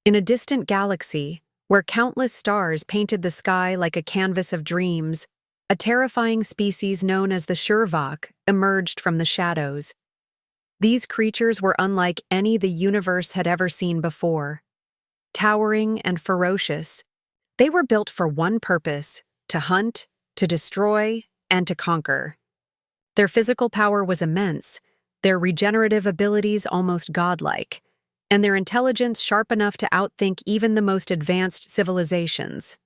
In a distant galaxy, where countless stars painted the sky like a canvas of dreams, a terrifying species known as the Shurvok emerged from the shadows. These creatures were unlike any the universe had ever seen before. Towering and ferocious, they were built for one purpose: to hunt, to destroy, and to conquer. Their physical power was immense, their regenerative abilities almost godlike, and their intelligence sharp enough to outthink even the most advanced civilizations.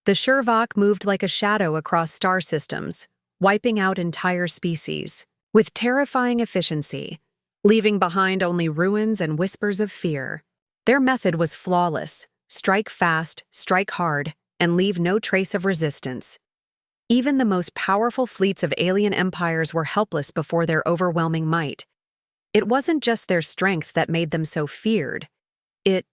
The Shurvok moved like a shadow across star systems, wiping out entire species, with terrifying efficiency, leaving behind only ruins and whispers of fear. Their method was flawless: strike fast, strike hard, and leave no trace of resistance. Even the most powerful fleets of alien empires were helpless before their overwhelming might. It wasn't just their strength that made them so feared. It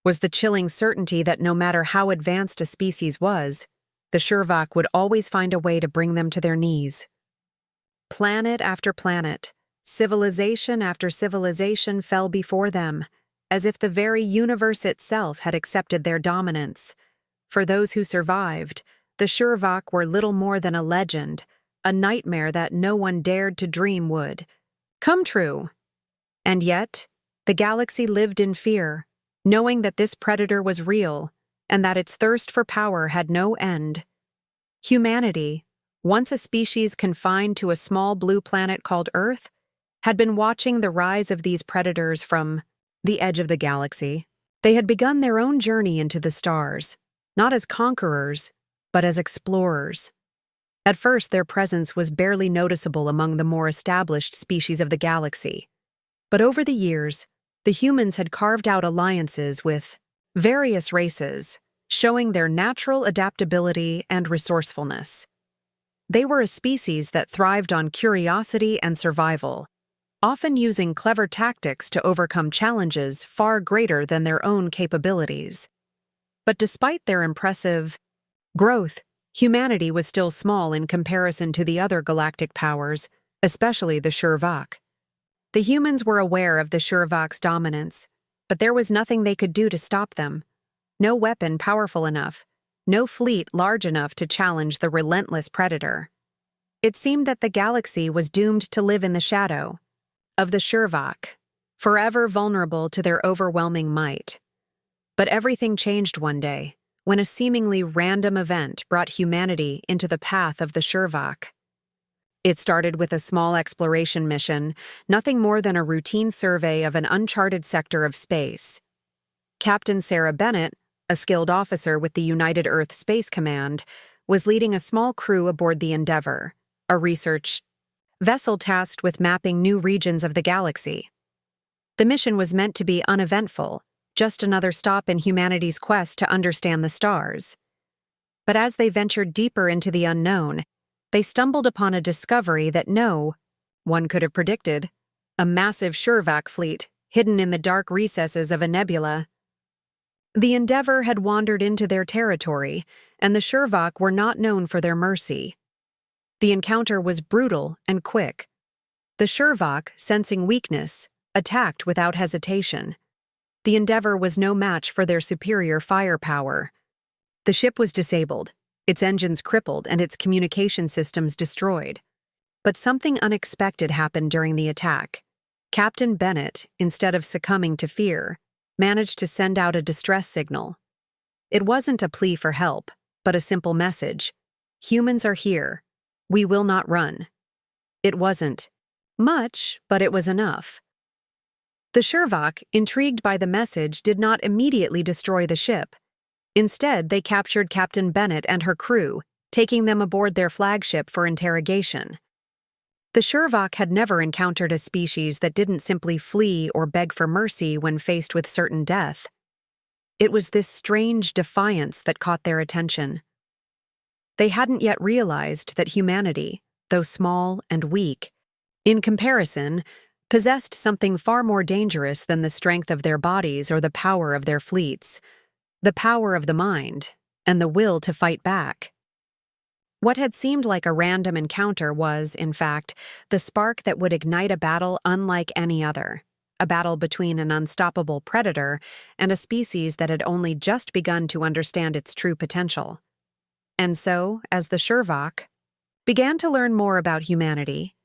was the chilling certainty that no matter how advanced a species was, the Shurvok would always find a way to bring them to their knees. Planet after planet, civilization after civilization fell before them, as if the very universe itself had accepted their dominance. For those who survived, the Shurvok were little more than a legend, a nightmare that no one dared to dream would come true. And yet, the galaxy lived in fear, knowing that this predator was real and that its thirst for power had no end. Humanity, once a species confined to a small blue planet called Earth, had been watching the rise of these predators from the edge of the galaxy. They had begun their own journey into the stars, not as conquerors, but as explorers. At first, their presence was barely noticeable among the more established species of the galaxy. But over the years, the humans had carved out alliances with various races, showing their natural adaptability and resourcefulness. They were a species that thrived on curiosity and survival, often using clever tactics to overcome challenges far greater than their own capabilities. But despite their impressive growth, humanity was still small in comparison to the other galactic powers, especially the Shurvok. The humans were aware of the Shurvok's dominance, but there was nothing they could do to stop them. No weapon powerful enough, no fleet large enough to challenge the relentless predator. It seemed that the galaxy was doomed to live in the shadow of the Shurvok, forever vulnerable to their overwhelming might. But everything changed one day, when a seemingly random event brought humanity into the path of the Shurvok. It started with a small exploration mission, nothing more than a routine survey of an uncharted sector of space. Captain Sarah Bennett, a skilled officer with the United Earth Space Command, was leading a small crew aboard the Endeavour, a research vessel tasked with mapping new regions of the galaxy. The mission was meant to be uneventful, just another stop in humanity's quest to understand the stars. But as they ventured deeper into the unknown, they stumbled upon a discovery that no one could have predicted: a massive Shurvok fleet hidden in the dark recesses of a nebula. The Endeavour had wandered into their territory, and the Shurvok were not known for their mercy. The encounter was brutal and quick. The Shurvok, sensing weakness, attacked without hesitation. The Endeavour was no match for their superior firepower. The ship was disabled, its engines crippled and its communication systems destroyed. But something unexpected happened during the attack. Captain Bennett, instead of succumbing to fear, managed to send out a distress signal. It wasn't a plea for help, but a simple message: humans are here. We will not run. It wasn't much, but it was enough. The Shurvok, intrigued by the message, did not immediately destroy the ship. Instead, they captured Captain Bennett and her crew, taking them aboard their flagship for interrogation. The Shurvok had never encountered a species that didn't simply flee or beg for mercy when faced with certain death. It was this strange defiance that caught their attention. They hadn't yet realized that humanity, though small and weak, in comparison, possessed something far more dangerous than the strength of their bodies or the power of their fleets: the power of the mind and the will to fight back. What had seemed like a random encounter was, in fact, the spark that would ignite a battle unlike any other, a battle between an unstoppable predator and a species that had only just begun to understand its true potential. And so, as the Shervok began to learn more about humanity,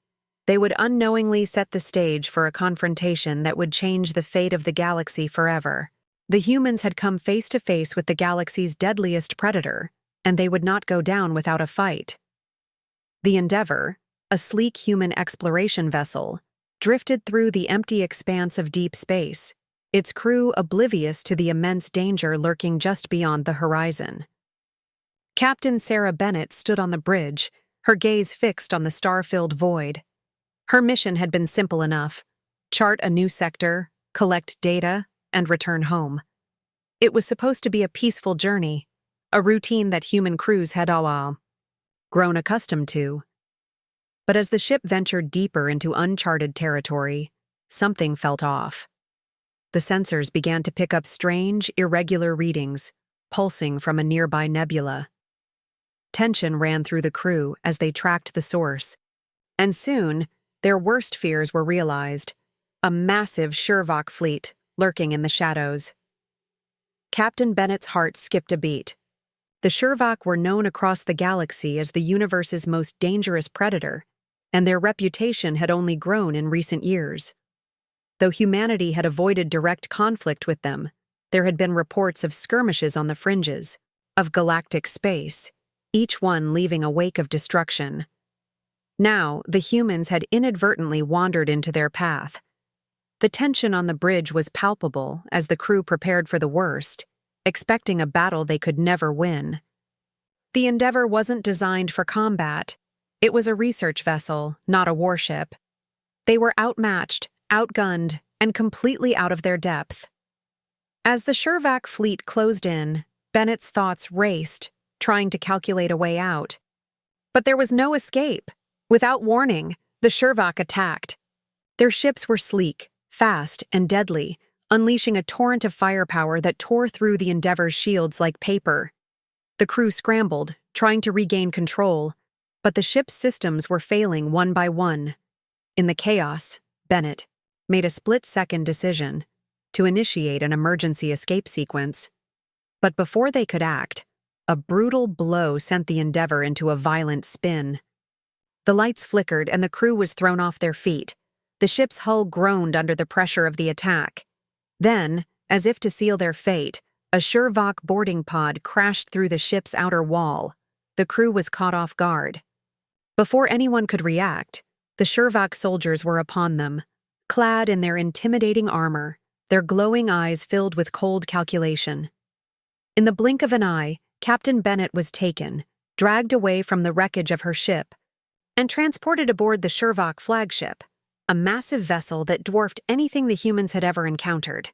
they would unknowingly set the stage for a confrontation that would change the fate of the galaxy forever. The humans had come face to face with the galaxy's deadliest predator, and they would not go down without a fight. The Endeavor, a sleek human exploration vessel, drifted through the empty expanse of deep space, its crew oblivious to the immense danger lurking just beyond the horizon. Captain Sarah Bennett stood on the bridge, her gaze fixed on the star-filled void. Her mission had been simple enough: chart a new sector, collect data, and return home. It was supposed to be a peaceful journey, a routine that human crews had grown accustomed to. But as the ship ventured deeper into uncharted territory, something felt off. The sensors began to pick up strange, irregular readings, pulsing from a nearby nebula. Tension ran through the crew as they tracked the source, and soon, their worst fears were realized: a massive Shervok fleet lurking in the shadows. Captain Bennett's heart skipped a beat. The Shervok were known across the galaxy as the universe's most dangerous predator, and their reputation had only grown in recent years. Though humanity had avoided direct conflict with them, there had been reports of skirmishes on the fringes of galactic space, each one leaving a wake of destruction. Now, the humans had inadvertently wandered into their path. The tension on the bridge was palpable as the crew prepared for the worst, expecting a battle they could never win. The Endeavor wasn't designed for combat. It was a research vessel, not a warship. They were outmatched, outgunned, and completely out of their depth. As the Shervok fleet closed in, Bennett's thoughts raced, trying to calculate a way out. But there was no escape. Without warning, the Shervok attacked. Their ships were sleek, fast, and deadly, unleashing a torrent of firepower that tore through the Endeavor's shields like paper. The crew scrambled, trying to regain control, but the ship's systems were failing one by one. In the chaos, Bennett made a split-second decision to initiate an emergency escape sequence. But before they could act, a brutal blow sent the Endeavor into a violent spin. The lights flickered and the crew was thrown off their feet. The ship's hull groaned under the pressure of the attack. Then, as if to seal their fate, a Shervok boarding pod crashed through the ship's outer wall. The crew was caught off guard. Before anyone could react, the Shervok soldiers were upon them, clad in their intimidating armor, their glowing eyes filled with cold calculation. In the blink of an eye, Captain Bennett was taken, dragged away from the wreckage of her ship, and transported aboard the Shervok flagship, a massive vessel that dwarfed anything the humans had ever encountered.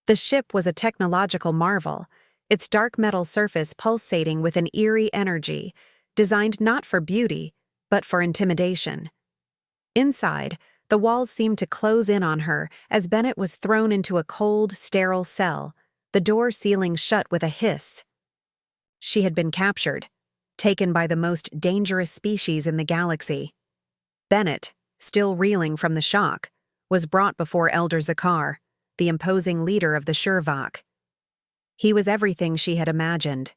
The ship was a technological marvel, its dark metal surface pulsating with an eerie energy, designed not for beauty, but for intimidation. Inside, the walls seemed to close in on her as Bennett was thrown into a cold, sterile cell, the door sealing shut with a hiss. She had been captured, taken by the most dangerous species in the galaxy. Bennett, still reeling from the shock, was brought before Elder Zakar, the imposing leader of the Shervok. He was everything she had imagined: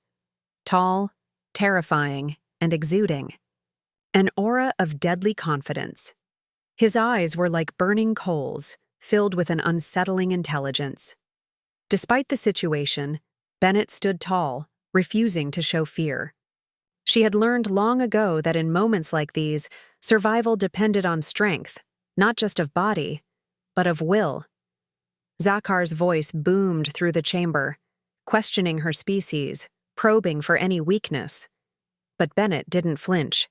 tall, terrifying, and exuding an aura of deadly confidence. His eyes were like burning coals, filled with an unsettling intelligence. Despite the situation, Bennett stood tall, refusing to show fear. She had learned long ago that in moments like these, survival depended on strength, not just of body, but of will. Zakar's voice boomed through the chamber, questioning her species, probing for any weakness. But Bennett didn't flinch.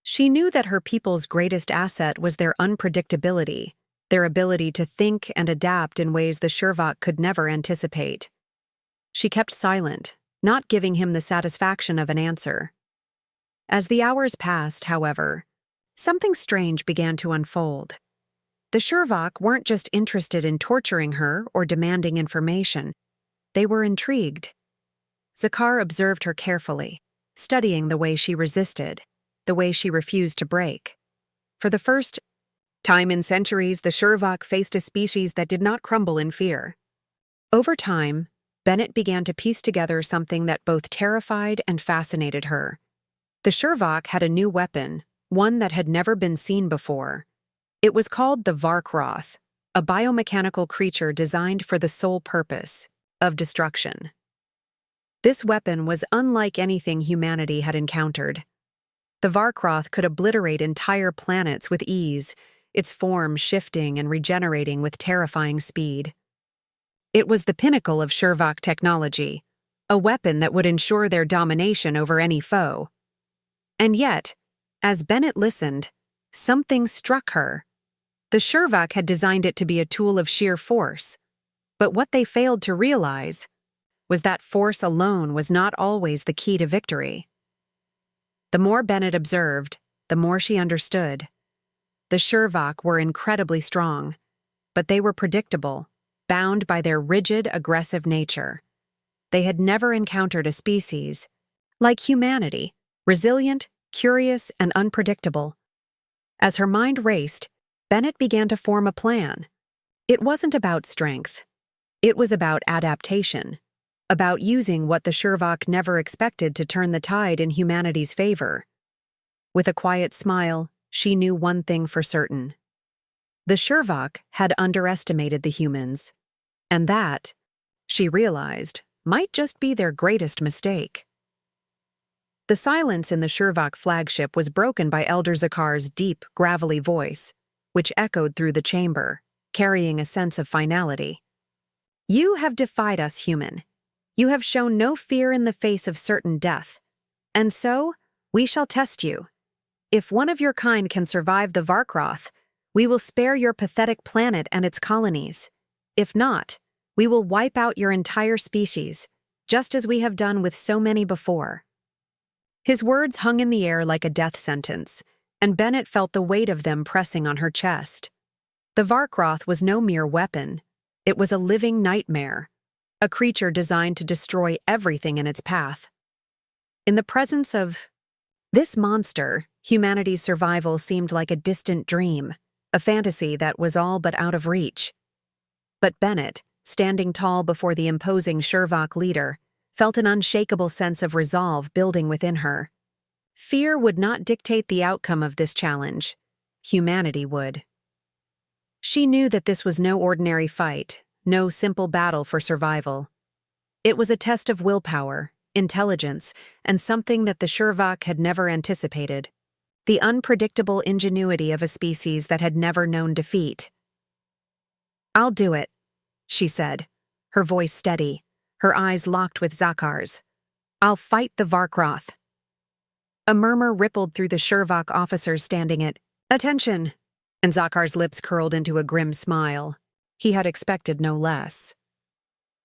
She knew that her people's greatest asset was their unpredictability, their ability to think and adapt in ways the Shervok could never anticipate. She kept silent, not giving him the satisfaction of an answer. As the hours passed, however, something strange began to unfold. The Shervok weren't just interested in torturing her or demanding information. They were intrigued. Zakar observed her carefully, studying the way she resisted, the way she refused to break. For the first Time and centuries, the Shurvok faced a species that did not crumble in fear. Over time, Bennett began to piece together something that both terrified and fascinated her. The Shurvok had a new weapon, one that had never been seen before. It was called the Varkroth, a biomechanical creature designed for the sole purpose of destruction. This weapon was unlike anything humanity had encountered. The Varkroth could obliterate entire planets with ease, its form shifting and regenerating with terrifying speed. It was the pinnacle of Shurvok technology, a weapon that would ensure their domination over any foe. And yet, as Bennett listened, something struck her. The Shurvok had designed it to be a tool of sheer force, but what they failed to realize was that force alone was not always the key to victory. The more Bennett observed, the more she understood. The Shurvok were incredibly strong, but they were predictable, bound by their rigid, aggressive nature. They had never encountered a species like humanity, resilient, curious, and unpredictable. As her mind raced, Bennett began to form a plan. It wasn't about strength. It was about adaptation, about using what the Shurvok never expected to turn the tide in humanity's favor. With a quiet smile, she knew one thing for certain. The Shurvok had underestimated the humans, and that, she realized, might just be their greatest mistake. The silence in the Shurvok flagship was broken by Elder Zakar's deep, gravelly voice, which echoed through the chamber, carrying a sense of finality. "You have defied us, human. You have shown no fear in the face of certain death. And so, we shall test you. If one of your kind can survive the Varkroth, we will spare your pathetic planet and its colonies. If not, we will wipe out your entire species, just as we have done with so many before." His words hung in the air like a death sentence, and Bennett felt the weight of them pressing on her chest. The Varkroth was no mere weapon. It was a living nightmare, a creature designed to destroy everything in its path. In the presence of this monster, humanity's survival seemed like a distant dream, a fantasy that was all but out of reach. But Bennett, standing tall before the imposing Shurvok leader, felt an unshakable sense of resolve building within her. Fear would not dictate the outcome of this challenge. Humanity would. She knew that this was no ordinary fight, no simple battle for survival. It was a test of willpower, intelligence, and something that the Shurvok had never anticipated: the unpredictable ingenuity of a species that had never known defeat. "I'll do it," she said, her voice steady, her eyes locked with Zakar's. "I'll fight the Varkroth." A murmur rippled through the Shurvok officers standing at attention, and Zakar's lips curled into a grim smile. He had expected no less.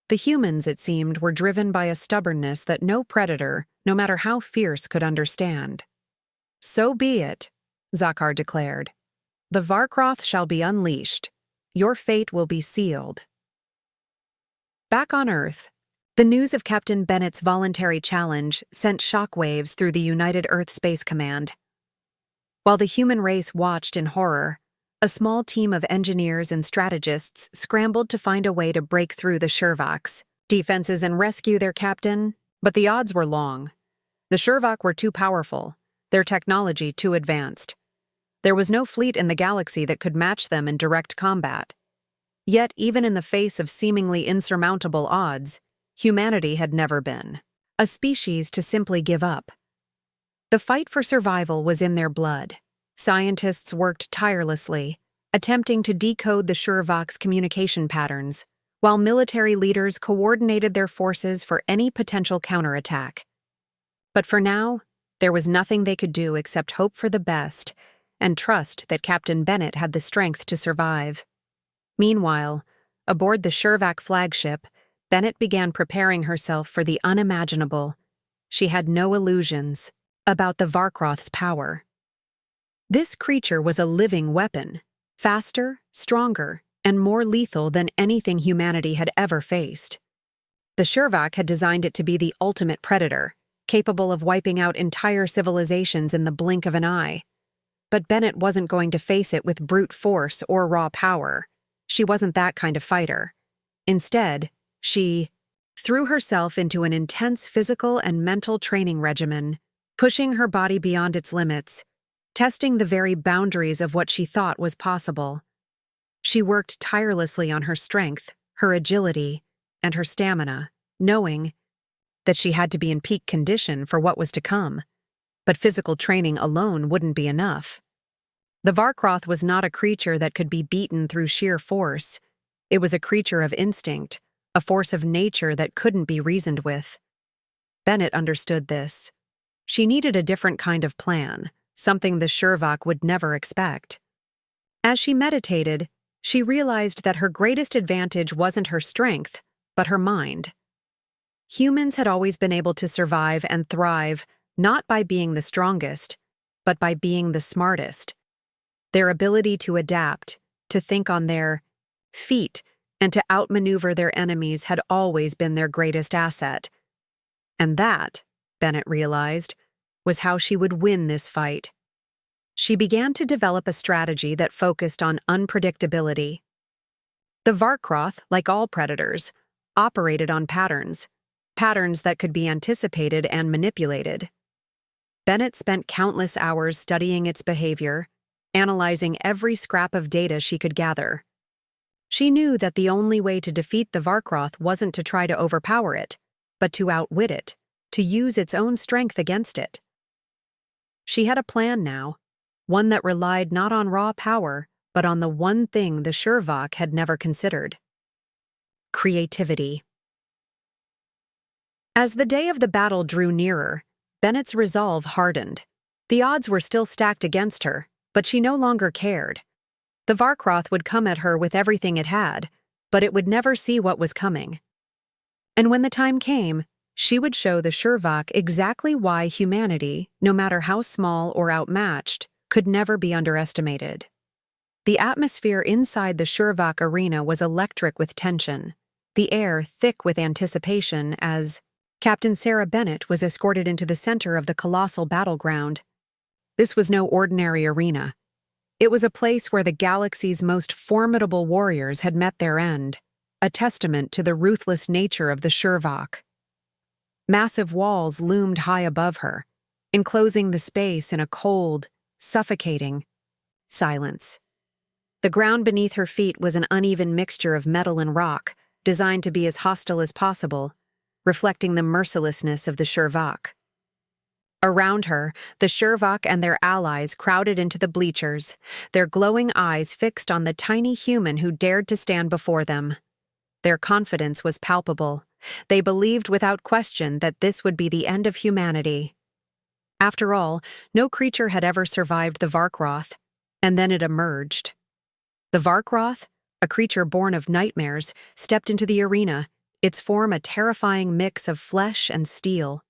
The humans, it seemed, were driven by a stubbornness that no predator, no matter how fierce, could understand. "So be it," Zakar declared. "The Varkroth shall be unleashed. Your fate will be sealed." Back on Earth, the news of Captain Bennett's voluntary challenge sent shockwaves through the United Earth Space Command. While the human race watched in horror, a small team of engineers and strategists scrambled to find a way to break through the Shurvok's defenses and rescue their captain, but the odds were long. The Shurvok were too powerful, their technology too advanced. There was no fleet in the galaxy that could match them in direct combat. Yet, even in the face of seemingly insurmountable odds, humanity had never been a species to simply give up. The fight for survival was in their blood. Scientists worked tirelessly, attempting to decode the Shurvok's communication patterns, while military leaders coordinated their forces for any potential counterattack. But for now, there was nothing they could do except hope for the best and trust that Captain Bennett had the strength to survive. Meanwhile, aboard the Shurvok flagship, Bennett began preparing herself for the unimaginable. She had no illusions about the Varkroth's power. This creature was a living weapon, faster, stronger, and more lethal than anything humanity had ever faced. The Shurvok had designed it to be the ultimate predator, capable of wiping out entire civilizations in the blink of an eye. But Bennett wasn't going to face it with brute force or raw power. She wasn't that kind of fighter. Instead, she threw herself into an intense physical and mental training regimen, pushing her body beyond its limits, testing the very boundaries of what she thought was possible. She worked tirelessly on her strength, her agility, and her stamina, knowing that she had to be in peak condition for what was to come. But physical training alone wouldn't be enough. The Varkroth was not a creature that could be beaten through sheer force. It was a creature of instinct, a force of nature that couldn't be reasoned with. Bennett understood this. She needed a different kind of plan, something the Shurvok would never expect. As she meditated, she realized that her greatest advantage wasn't her strength, but her mind. Humans had always been able to survive and thrive not by being the strongest, but by being the smartest. Their ability to adapt, to think on their feet, and to outmaneuver their enemies had always been their greatest asset. And that, Bennett realized, was how she would win this fight. She began to develop a strategy that focused on unpredictability. The Varkroth, like all predators, operated on patterns that could be anticipated and manipulated. Bennett spent countless hours studying its behavior, analyzing every scrap of data she could gather. She knew that the only way to defeat the Varkroth wasn't to try to overpower it, but to outwit it, to use its own strength against it. She had a plan now, one that relied not on raw power, but on the one thing the Shurvok had never considered: creativity. As the day of the battle drew nearer, Bennett's resolve hardened. The odds were still stacked against her, but she no longer cared. The Varkroth would come at her with everything it had, but it would never see what was coming. And when the time came, she would show the Shurvok exactly why humanity, no matter how small or outmatched, could never be underestimated. The atmosphere inside the Shurvok arena was electric with tension, the air thick with anticipation as Captain Sarah Bennett was escorted into the center of the colossal battleground. This was no ordinary arena. It was a place where the galaxy's most formidable warriors had met their end, a testament to the ruthless nature of the Shurvok. Massive walls loomed high above her, enclosing the space in a cold, suffocating silence. The ground beneath her feet was an uneven mixture of metal and rock, designed to be as hostile as possible, reflecting the mercilessness of the Shurvok. Around her, the Shurvok and their allies crowded into the bleachers, their glowing eyes fixed on the tiny human who dared to stand before them. Their confidence was palpable. They believed without question that this would be the end of humanity. After all, no creature had ever survived the Varkroth, and then it emerged. The Varkroth, a creature born of nightmares, stepped into the arena, its form a terrifying mix of flesh and steel.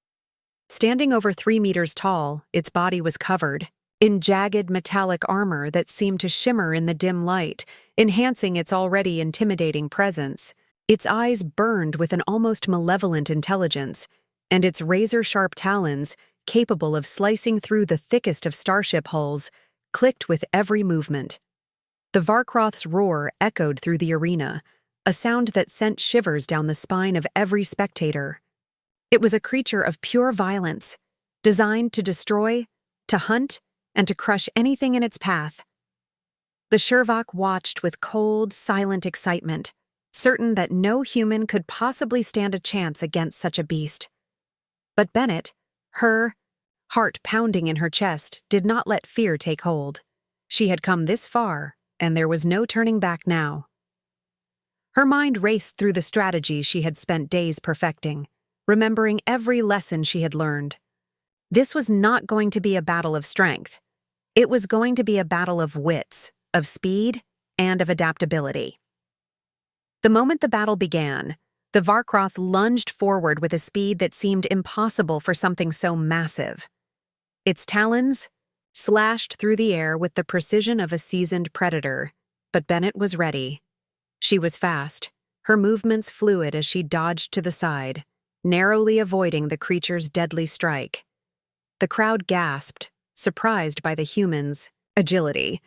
Standing over 3 meters tall, its body was covered in jagged metallic armor that seemed to shimmer in the dim light, enhancing its already intimidating presence. Its eyes burned with an almost malevolent intelligence, and its razor-sharp talons, capable of slicing through the thickest of starship hulls, clicked with every movement. The Varkroth's roar echoed through the arena, a sound that sent shivers down the spine of every spectator. It was a creature of pure violence, designed to destroy, to hunt, and to crush anything in its path. The Shurvok watched with cold, silent excitement, certain that no human could possibly stand a chance against such a beast. But Bennett, her heart pounding in her chest, did not let fear take hold. She had come this far, and there was no turning back now. Her mind raced through the strategy she had spent days perfecting, remembering every lesson she had learned. This was not going to be a battle of strength. It was going to be a battle of wits, of speed, and of adaptability. The moment the battle began, the Varkroth lunged forward with a speed that seemed impossible for something so massive. Its talons slashed through the air with the precision of a seasoned predator, but Bennett was ready. She was fast, her movements fluid as she dodged to the side, narrowly avoiding the creature's deadly strike. The crowd gasped, surprised by the humans, agility.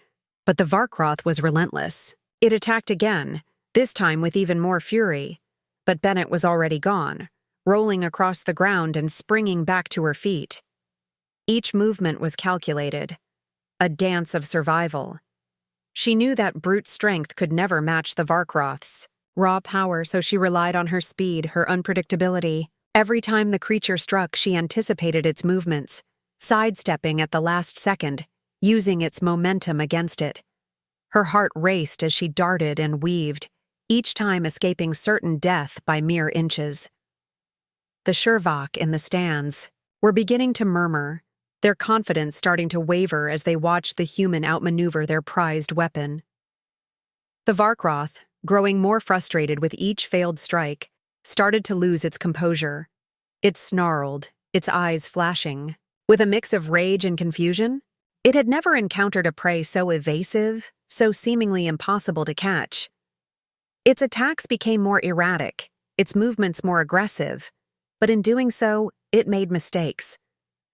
But the Varkroth was relentless. It attacked again, this time with even more fury. But Bennett was already gone, rolling across the ground and springing back to her feet. Each movement was calculated, a dance of survival. She knew that brute strength could never match the Varkroth's raw power, so she relied on her speed, her unpredictability. Every time the creature struck, she anticipated its movements, sidestepping at the last second, using its momentum against it. Her heart raced as she darted and weaved, each time escaping certain death by mere inches. The Shervok in the stands were beginning to murmur, their confidence starting to waver as they watched the human outmaneuver their prized weapon. The Varkroth, growing more frustrated with each failed strike, started to lose its composure. It snarled, its eyes flashing. With a mix of rage and confusion, it had never encountered a prey so evasive, so seemingly impossible to catch. Its attacks became more erratic, its movements more aggressive, but in doing so, it made mistakes.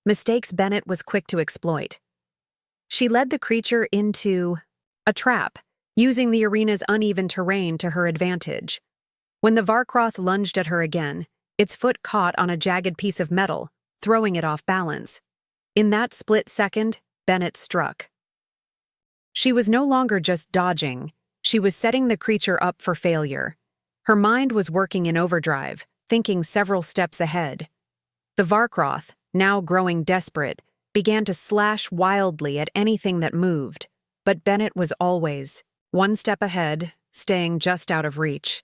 Mistakes Bennett was quick to exploit. She led the creature into a trap, using the arena's uneven terrain to her advantage. When the Varkroth lunged at her again, its foot caught on a jagged piece of metal, throwing it off balance. In that split second, Bennett struck. She was no longer just dodging, she was setting the creature up for failure. Her mind was working in overdrive, thinking several steps ahead. The Varkroth, now growing desperate, began to slash wildly at anything that moved, but Bennett was always one step ahead, staying just out of reach.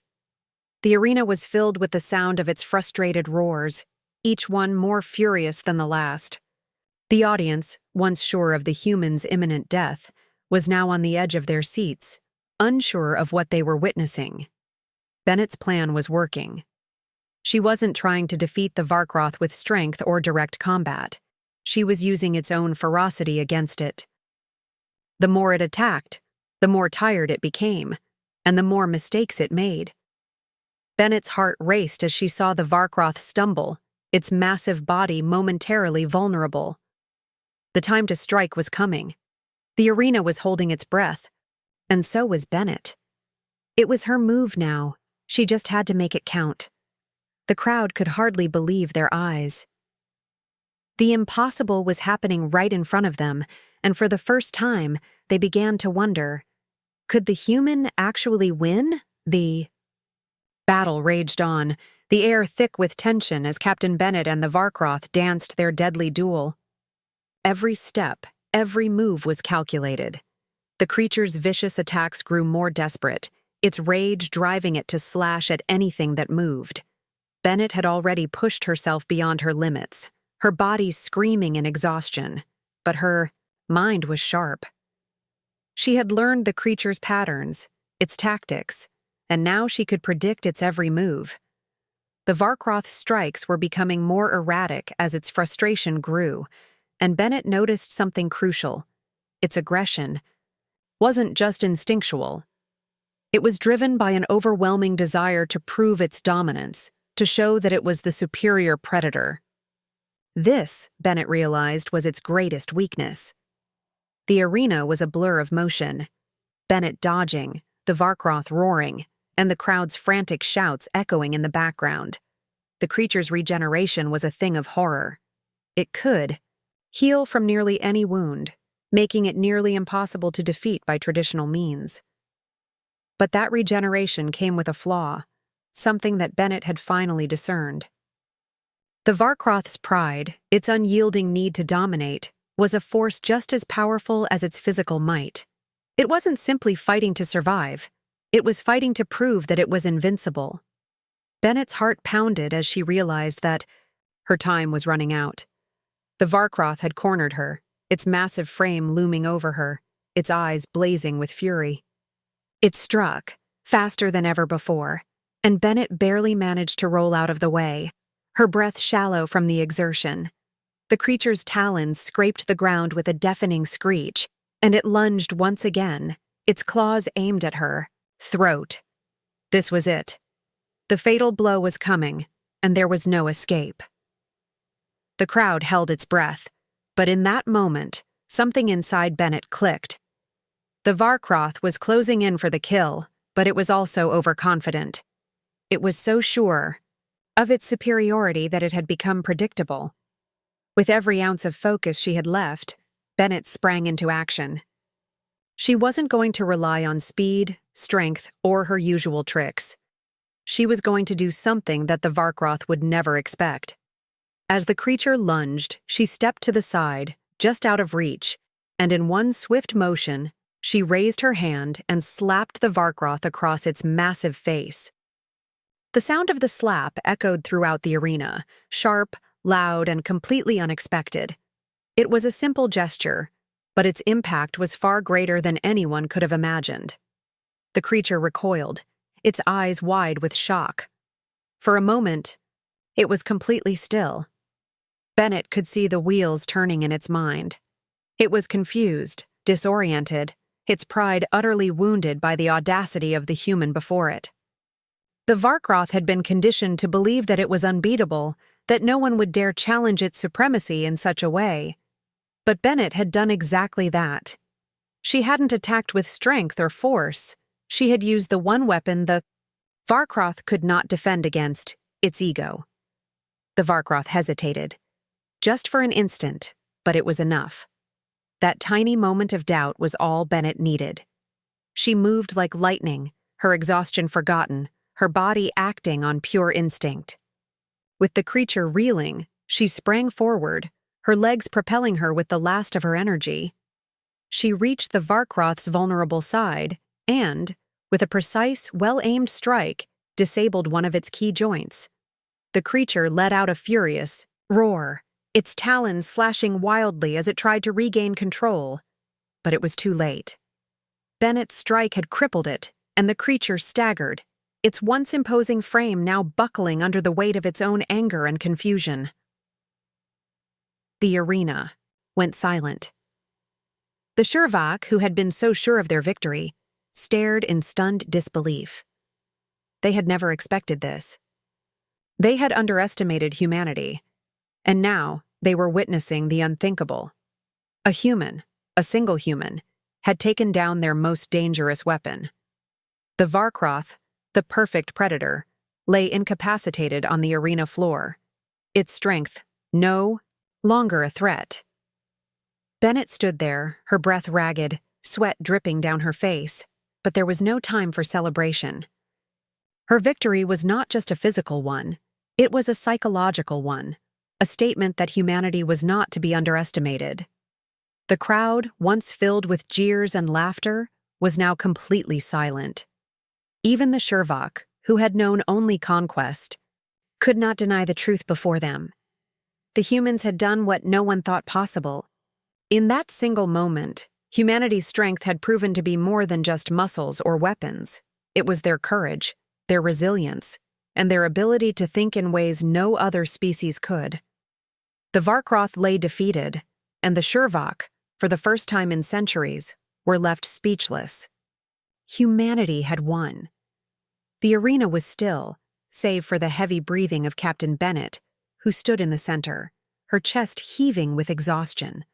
The arena was filled with the sound of its frustrated roars, each one more furious than the last. The audience, once sure of the human's imminent death, was now on the edge of their seats, unsure of what they were witnessing. Bennett's plan was working. She wasn't trying to defeat the Varkroth with strength or direct combat. She was using its own ferocity against it. The more it attacked, the more tired it became, and the more mistakes it made. Bennett's heart raced as she saw the Varkroth stumble, its massive body momentarily vulnerable. The time to strike was coming. The arena was holding its breath, and so was Bennett. It was her move now. She just had to make it count. The crowd could hardly believe their eyes. The impossible was happening right in front of them, and for the first time, they began to wonder, could the human actually win? The battle raged on, the air thick with tension as Captain Bennett and the Varkroth danced their deadly duel. Every step, every move was calculated. The creature's vicious attacks grew more desperate, its rage driving it to slash at anything that moved. Bennett had already pushed herself beyond her limits, her body screaming in exhaustion, but her mind was sharp. She had learned the creature's patterns, its tactics, and now she could predict its every move. The Varkroth's strikes were becoming more erratic as its frustration grew, and Bennett noticed something crucial. Its aggression wasn't just instinctual. It was driven by an overwhelming desire to prove its dominance, to show that it was the superior predator. This, Bennett realized, was its greatest weakness. The arena was a blur of motion. Bennett dodging, the Varkroth roaring, and the crowd's frantic shouts echoing in the background. The creature's regeneration was a thing of horror. It could heal from nearly any wound, making it nearly impossible to defeat by traditional means. But that regeneration came with a flaw, something that Bennett had finally discerned. The Varkroth's pride, its unyielding need to dominate, was a force just as powerful as its physical might. It wasn't simply fighting to survive, it was fighting to prove that it was invincible. Bennett's heart pounded as she realized that her time was running out. The Varkroth had cornered her, its massive frame looming over her, its eyes blazing with fury. It struck, faster than ever before, and Bennett barely managed to roll out of the way, her breath shallow from the exertion. The creature's talons scraped the ground with a deafening screech, and it lunged once again, its claws aimed at her throat. This was it. The fatal blow was coming, and there was no escape. The crowd held its breath, but in that moment, something inside Bennett clicked. The Varkroth was closing in for the kill, but it was also overconfident. It was so sure of its superiority that it had become predictable. With every ounce of focus she had left, Bennett sprang into action. She wasn't going to rely on speed, strength, or her usual tricks. She was going to do something that the Varkroth would never expect. As the creature lunged, she stepped to the side, just out of reach, and in one swift motion, she raised her hand and slapped the Varkroth across its massive face. The sound of the slap echoed throughout the arena, sharp, loud, and completely unexpected. It was a simple gesture, but its impact was far greater than anyone could have imagined. The creature recoiled, its eyes wide with shock. For a moment, it was completely still. Bennett could see the wheels turning in its mind. It was confused, disoriented, its pride utterly wounded by the audacity of the human before it. The Varkroth had been conditioned to believe that it was unbeatable, that no one would dare challenge its supremacy in such a way. But Bennett had done exactly that. She hadn't attacked with strength or force. She had used the one weapon the Varkroth could not defend against, its ego. The Varkroth hesitated. Just for an instant, but it was enough. That tiny moment of doubt was all Bennett needed. She moved like lightning, her exhaustion forgotten, her body acting on pure instinct. With the creature reeling, she sprang forward, her legs propelling her with the last of her energy. She reached the Varkroth's vulnerable side and, with a precise, well-aimed strike, disabled one of its key joints. The creature let out a furious roar, its talons slashing wildly as it tried to regain control. But it was too late. Bennett's strike had crippled it, and the creature staggered, its once imposing frame now buckling under the weight of its own anger and confusion. The arena went silent. The Shurvak, who had been so sure of their victory, stared in stunned disbelief. They had never expected this. They had underestimated humanity, and now they were witnessing the unthinkable. A human, a single human, had taken down their most dangerous weapon. The Varkroth, the perfect predator, lay incapacitated on the arena floor, its strength no longer a threat. Bennett stood there, her breath ragged, sweat dripping down her face, but there was no time for celebration. Her victory was not just a physical one, it was a psychological one, a statement that humanity was not to be underestimated. The crowd, once filled with jeers and laughter, was now completely silent. Even the Shurvak, who had known only conquest, could not deny the truth before them. The humans had done what no one thought possible. In that single moment, humanity's strength had proven to be more than just muscles or weapons. It was their courage, their resilience, and their ability to think in ways no other species could. The Varkroth lay defeated, and the Shurvak, for the first time in centuries, were left speechless. Humanity had won. The arena was still, save for the heavy breathing of Captain Bennett, who stood in the center, her chest heaving with exhaustion.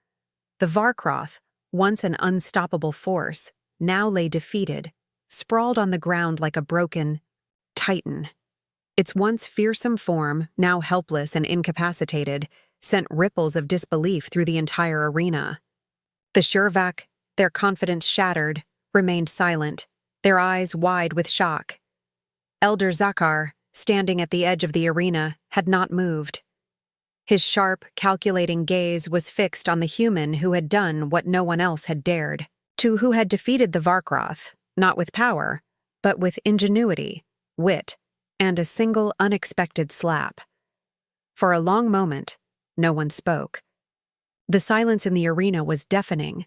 The Varkroth, once an unstoppable force, now lay defeated, sprawled on the ground like a broken titan. Its once fearsome form, now helpless and incapacitated, sent ripples of disbelief through the entire arena. The Shurvak, their confidence shattered, remained silent, their eyes wide with shock. Elder Zakar, standing at the edge of the arena, had not moved. His sharp, calculating gaze was fixed on the human who had done what no one else had dared, who had defeated the Varkroth, not with power, but with ingenuity, wit, and a single unexpected slap. For a long moment, no one spoke. The silence in the arena was deafening,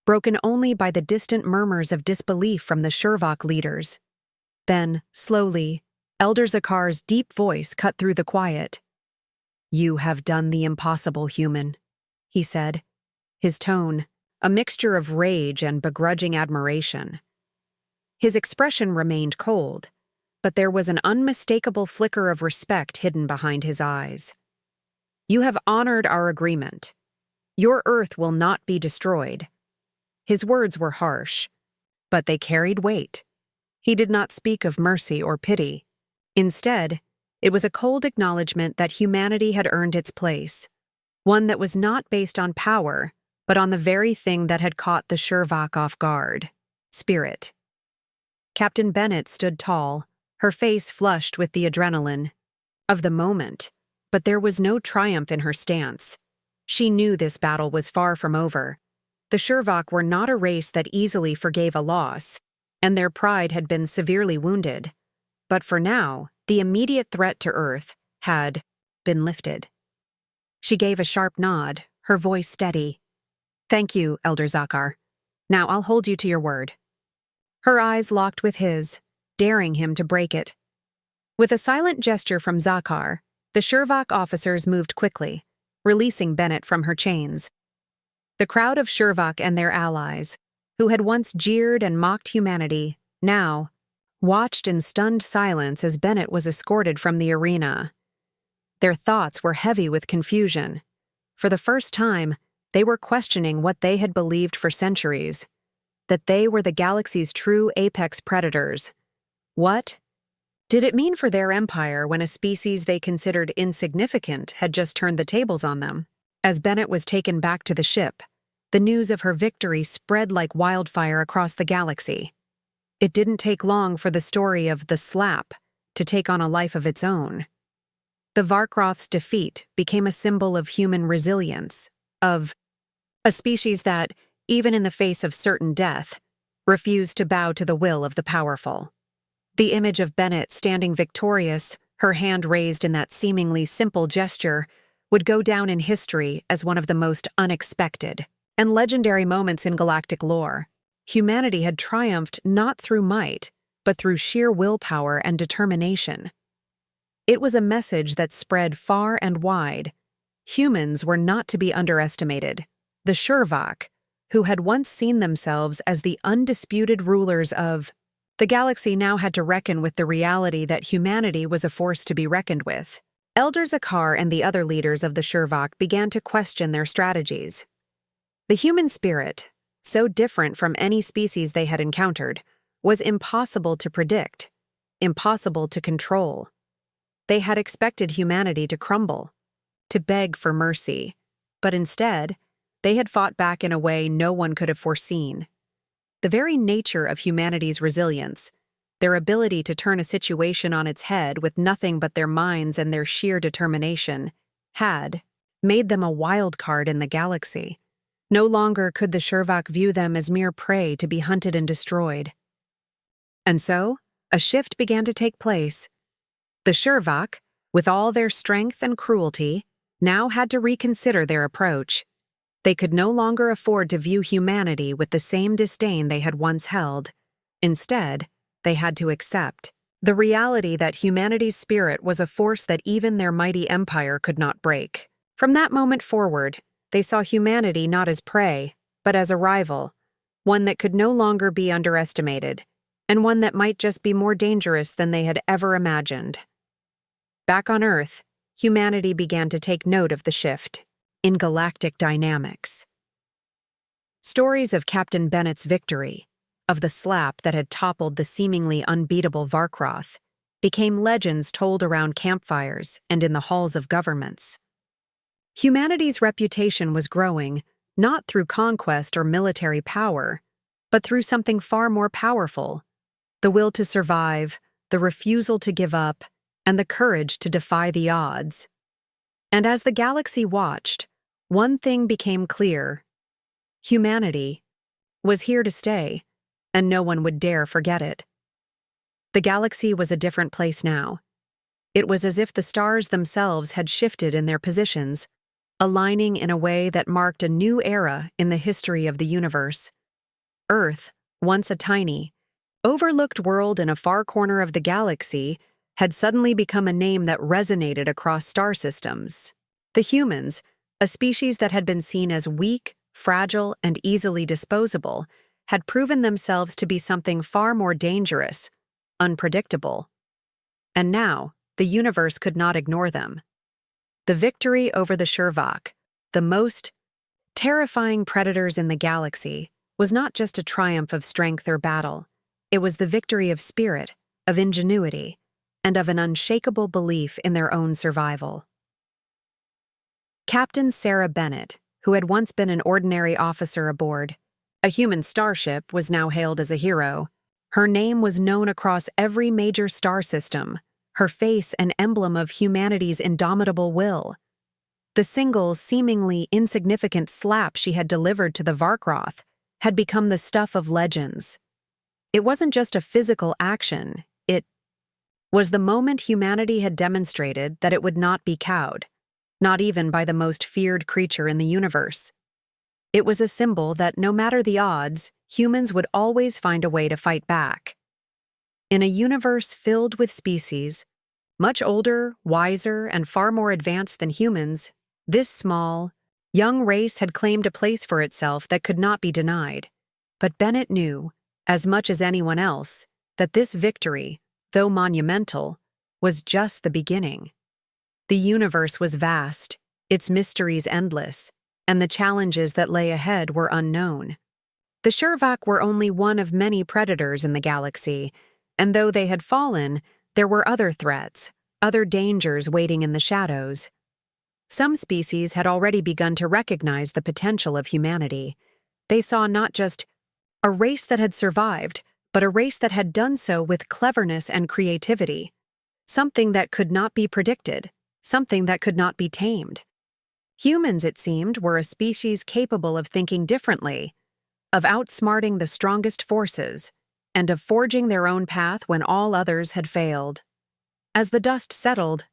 broken only by the distant murmurs of disbelief from the Shurvak leaders. Then, slowly, Elder Zakar's deep voice cut through the quiet. "You have done the impossible, human," he said, his tone a mixture of rage and begrudging admiration. His expression remained cold, but there was an unmistakable flicker of respect hidden behind his eyes. "You have honored our agreement. Your Earth will not be destroyed." His words were harsh, but they carried weight. He did not speak of mercy or pity. Instead, it was a cold acknowledgement that humanity had earned its place, one that was not based on power, but on the very thing that had caught the Shurvok off guard: spirit. Captain Bennett stood tall, her face flushed with the adrenaline of the moment, but there was no triumph in her stance. She knew this battle was far from over. The Shurvok were not a race that easily forgave a loss, and their pride had been severely wounded. But for now, the immediate threat to Earth had been lifted. She gave a sharp nod, her voice steady. "Thank you, Elder Zakar. Now I'll hold you to your word." Her eyes locked with his, daring him to break it. With a silent gesture from Zakar, the Shurvok officers moved quickly, releasing Bennett from her chains. The crowd of Shurvok and their allies, who had once jeered and mocked humanity, now watched in stunned silence as Bennett was escorted from the arena. Their thoughts were heavy with confusion. For the first time, they were questioning what they had believed for centuries: that they were the galaxy's true apex predators. What did it mean for their empire when a species they considered insignificant had just turned the tables on them? As Bennett was taken back to the ship, the news of her victory spread like wildfire across the galaxy. It didn't take long for the story of the Slap to take on a life of its own. The Varkroth's defeat became a symbol of human resilience, of a species that, even in the face of certain death, refused to bow to the will of the powerful. The image of Bennett standing victorious, her hand raised in that seemingly simple gesture, would go down in history as one of the most unexpected and legendary moments in galactic lore. Humanity had triumphed not through might, but through sheer willpower and determination. It was a message that spread far and wide. Humans were not to be underestimated. The Shurvok, who had once seen themselves as the undisputed rulers of the galaxy, now had to reckon with the reality that humanity was a force to be reckoned with. Elder Zakar and the other leaders of the Shurvok began to question their strategies. The human spirit, so different from any species they had encountered, was impossible to predict, impossible to control. They had expected humanity to crumble, to beg for mercy, but instead, they had fought back in a way no one could have foreseen. The very nature of humanity's resilience, their ability to turn a situation on its head with nothing but their minds and their sheer determination, had made them a wild card in the galaxy. No longer could the Shurvok view them as mere prey to be hunted and destroyed. And so, a shift began to take place. The Shurvok, with all their strength and cruelty, now had to reconsider their approach. They could no longer afford to view humanity with the same disdain they had once held. Instead, they had to accept the reality that humanity's spirit was a force that even their mighty empire could not break. From that moment forward, they saw humanity not as prey, but as a rival, one that could no longer be underestimated, and one that might just be more dangerous than they had ever imagined. Back on Earth, humanity began to take note of the shift in galactic dynamics. Stories of Captain Bennett's victory, of the Slap that had toppled the seemingly unbeatable Varkroth, became legends told around campfires and in the halls of governments. Humanity's reputation was growing, not through conquest or military power, but through something far more powerful: the will to survive, the refusal to give up, and the courage to defy the odds. And as the galaxy watched, one thing became clear: humanity was here to stay, and no one would dare forget it. The galaxy was a different place now. It was as if the stars themselves had shifted in their positions, aligning in a way that marked a new era in the history of the universe. Earth, once a tiny, overlooked world in a far corner of the galaxy, had suddenly become a name that resonated across star systems. The humans, a species that had been seen as weak, fragile, and easily disposable, had proven themselves to be something far more dangerous, unpredictable. And now, the universe could not ignore them. The victory over the Shurvok, the most Terrifying predators in the galaxy was not just a triumph of strength or battle. It was the victory of spirit, of ingenuity, and of an unshakable belief in their own survival. Captain Sarah Bennett, who had once been an ordinary officer aboard a human starship, was now hailed as a hero. Her name was known across every major star system, her face an emblem of humanity's indomitable will. The single, seemingly insignificant slap she had delivered to the Varkroth had become the stuff of legends. It wasn't just a physical action, it was the moment humanity had demonstrated that it would not be cowed, not even by the most feared creature in the universe. It was a symbol that no matter the odds, humans would always find a way to fight back. In a universe filled with species, much older, wiser, and far more advanced than humans, this small, young race had claimed a place for itself that could not be denied. But Bennett knew, as much as anyone else, that this victory, though monumental, was just the beginning. The universe was vast, its mysteries endless, and the challenges that lay ahead were unknown. The Shurvak were only one of many predators in the galaxy, and though they had fallen, there were other threats, other dangers waiting in the shadows. Some species had already begun to recognize the potential of humanity. They saw not just a race that had survived, but a race that had done so with cleverness and creativity, something that could not be predicted, something that could not be tamed. Humans, it seemed, were a species capable of thinking differently, of outsmarting the strongest forces, and of forging their own path when all others had failed. As the dust settled,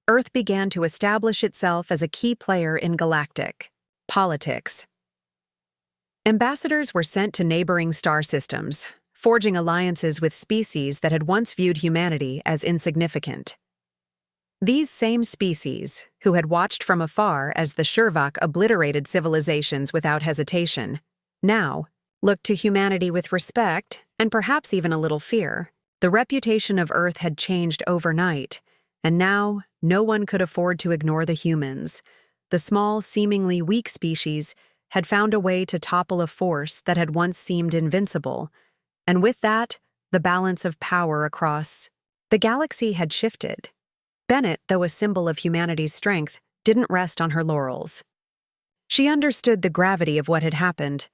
Earth began to establish itself as a key player in galactic politics. Ambassadors were sent to neighboring star systems, forging alliances with species that had once viewed humanity as insignificant. These same species, who had watched from afar as the Shurvak obliterated civilizations without hesitation, now looked to humanity with respect and perhaps even a little fear. The reputation of Earth had changed overnight, and now no one could afford to ignore the humans. The small, seemingly weak species had found a way to topple a force that had once seemed invincible, and with that, the balance of power across the galaxy had shifted. Bennett, though a symbol of humanity's strength, didn't rest on her laurels. She understood the gravity of what had happened.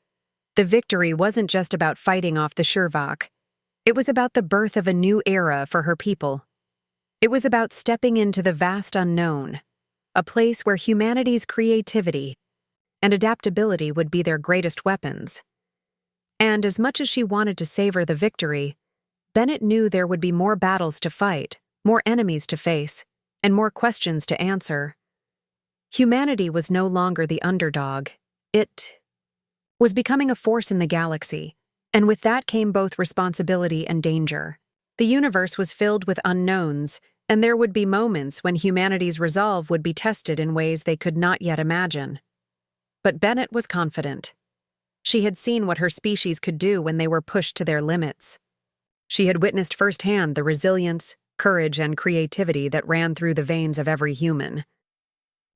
The victory wasn't just about fighting off the Shurvak. It was about the birth of a new era for her people. It was about stepping into the vast unknown, a place where humanity's creativity and adaptability would be their greatest weapons. And as much as she wanted to savor the victory, Bennett knew there would be more battles to fight, more enemies to face, and more questions to answer. Humanity was no longer the underdog. It was becoming a force in the galaxy, and with that came both responsibility and danger. The universe was filled with unknowns, and there would be moments when humanity's resolve would be tested in ways they could not yet imagine. But Bennett was confident. She had seen what her species could do when they were pushed to their limits. She had witnessed firsthand the resilience, courage, and creativity that ran through the veins of every human.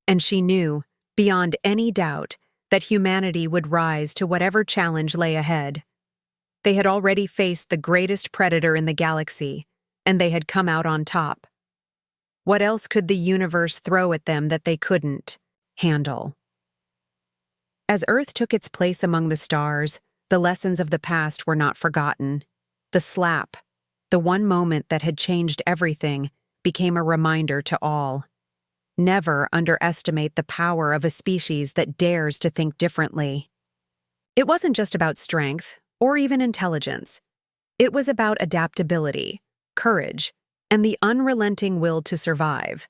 And she knew, beyond any doubt, that humanity would rise to whatever challenge lay ahead. They had already faced the greatest predator in the galaxy, and they had come out on top. What else could the universe throw at them that they couldn't handle? As Earth took its place among the stars, the lessons of the past were not forgotten. The slap, the one moment that had changed everything, became a reminder to all. Never underestimate the power of a species that dares to think differently. It wasn't just about strength, or even intelligence. It was about adaptability, courage, and the unrelenting will to survive.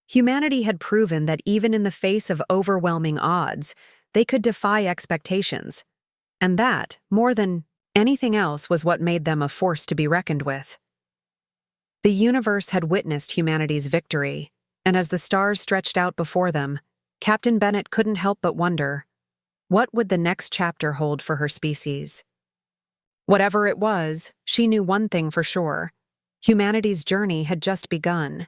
Humanity had proven that even in the face of overwhelming odds, they could defy expectations. And that, more than anything else, was what made them a force to be reckoned with. The universe had witnessed humanity's victory, and as the stars stretched out before them, Captain Bennett couldn't help but wonder, what would the next chapter hold for her species? Whatever it was, she knew one thing for sure. Humanity's journey had just begun.